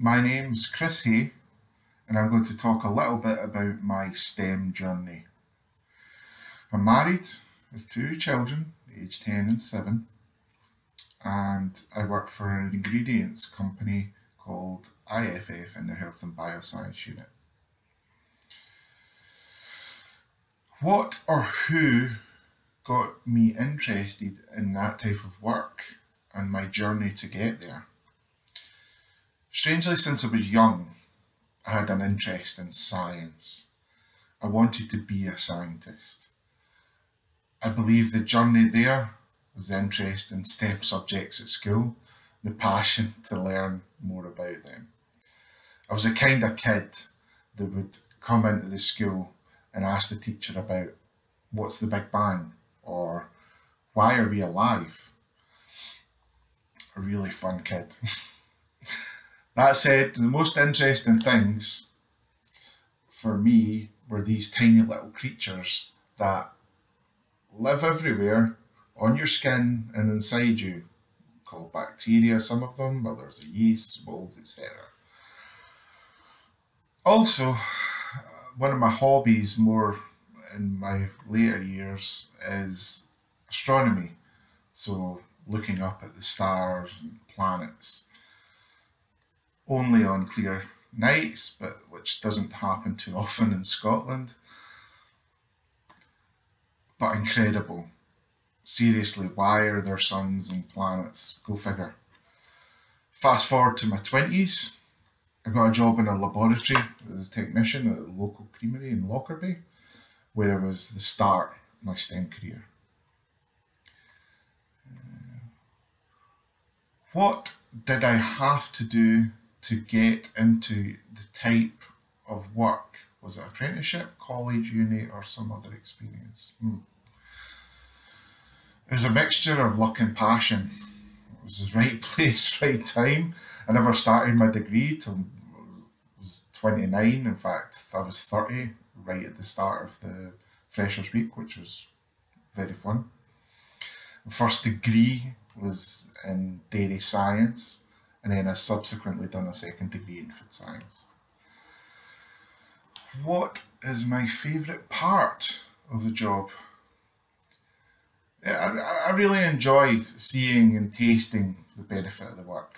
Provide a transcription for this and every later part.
My name's Chris Hay, and I'm going to talk a little bit about my STEM journey. I'm married with 2 children, aged 10 and 7, and I work for an ingredients company called IFF in their Health and Bioscience unit. What or who got me interested in that type of work and my journey to get there? Strangely, since I was young, I had an interest in science. I wanted to be a scientist. I believe the journey there was the interest in STEM subjects at school, the passion to learn more about them. I was the kind of kid that would come into the school and ask the teacher about what's the Big Bang or why are we alive? A really fun kid. That said, the most interesting things for me were these tiny little creatures that live everywhere on your skin and inside you, called bacteria, some of them, others are yeast, molds, etc. Also, one of my hobbies more in my later years is astronomy. So looking up at the stars and planets, only on clear nights, but which doesn't happen too often in Scotland. But incredible. Seriously, why are there suns and planets? Go figure. Fast forward to my 20s, I got a job in a laboratory as a technician at a local creamery in Lockerbie, where it was the start of my STEM career. What did I have to do to get into the type of work? Was it apprenticeship, college, uni, or some other experience? It was a mixture of luck and passion. It was the right place, right time. I never started my degree till I was 29. In fact, I was 30 right at the start of the Freshers' Week, which was very fun. The first degree was in dairy science, and then I subsequently done a second degree in food science. What is my favourite part of the job? I really enjoy seeing and tasting the benefit of the work.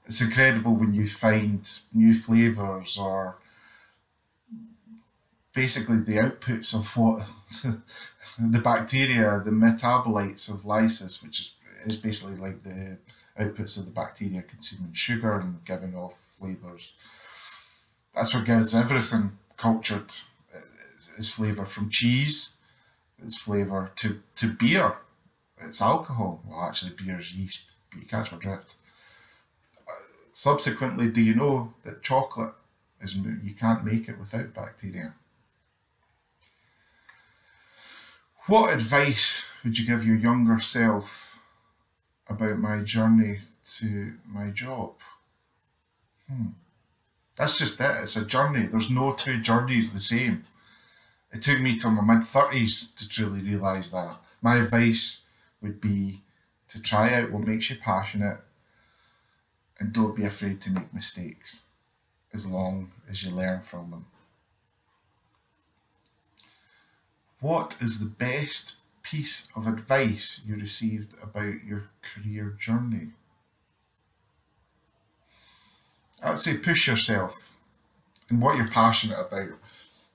It's incredible when you find new flavours or basically the outputs of what the bacteria, the metabolites of lysis, which is basically like the outputs of the bacteria consuming sugar and giving off flavours. That's what gives everything cultured its flavour, from cheese, its flavour, to beer, it's alcohol. Well, actually beer's yeast, but you catch my drift. Subsequently, do you know that chocolate you can't make it without bacteria? What advice would you give your younger self about my journey to my job? That's just it. It's a journey. There's no 2 journeys the same. It took me till my mid-30s to truly realise that. My advice would be to try out what makes you passionate and don't be afraid to make mistakes as long as you learn from them. What is the best piece of advice you received about your career journey? I'd say push yourself in what you're passionate about.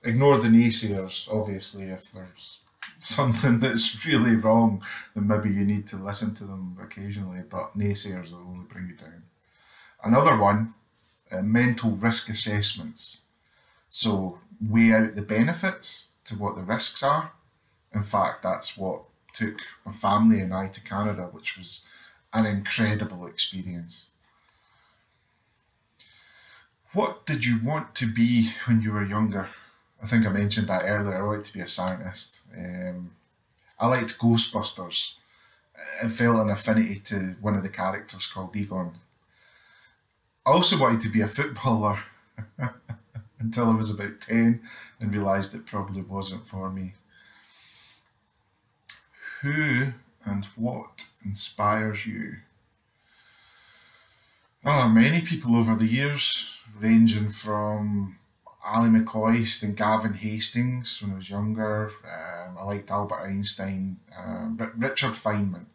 Ignore the naysayers, obviously. If there's something that's really wrong, then maybe you need to listen to them occasionally, but naysayers will only bring you down. Another one, mental risk assessments. So weigh out the benefits to what the risks are. In fact, that's what took my family and I to Canada, which was an incredible experience. What did you want to be when you were younger? I think I mentioned that earlier. I wanted to be a scientist. I liked Ghostbusters. I felt an affinity to one of the characters called Egon. I also wanted to be a footballer until I was about 10 and realised it probably wasn't for me. Who and what inspires you? Oh, many people over the years, ranging from Ali McCoist and Gavin Hastings when I was younger. I liked Albert Einstein, Richard Feynman.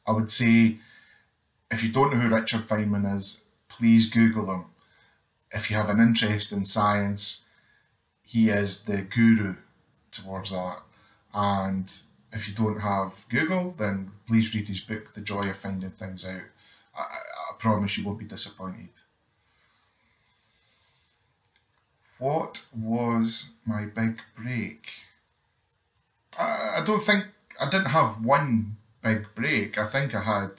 I would say, if you don't know who Richard Feynman is, please Google him. If you have an interest in science, he is the guru towards that. And if you don't have Google, then please read his book, The Joy of Finding Things Out. I promise you won't be disappointed. What was my big break? I don't think I didn't have one big break. I think I had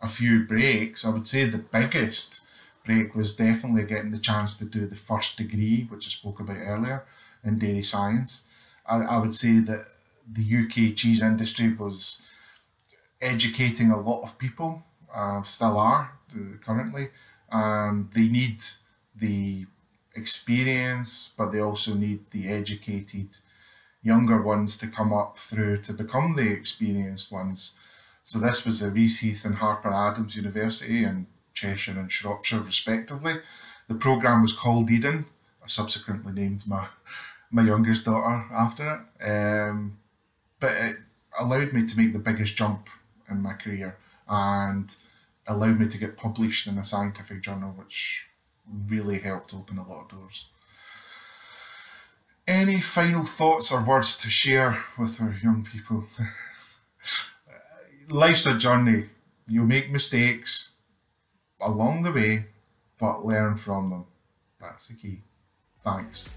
a few breaks. I would say the biggest break was definitely getting the chance to do the first degree, which I spoke about earlier, in dairy science. I would say that the UK cheese industry was educating a lot of people, still are currently. They need the experience, but they also need the educated younger ones to come up through to become the experienced ones. So this was at Reseath and Harper Adams University in Cheshire and Shropshire respectively. The programme was called Eden. I subsequently named my youngest daughter after it. But it allowed me to make the biggest jump in my career and allowed me to get published in a scientific journal, which really helped open a lot of doors. Any final thoughts or words to share with our young people? Life's a journey. You'll make mistakes along the way, but learn from them. That's the key. Thanks.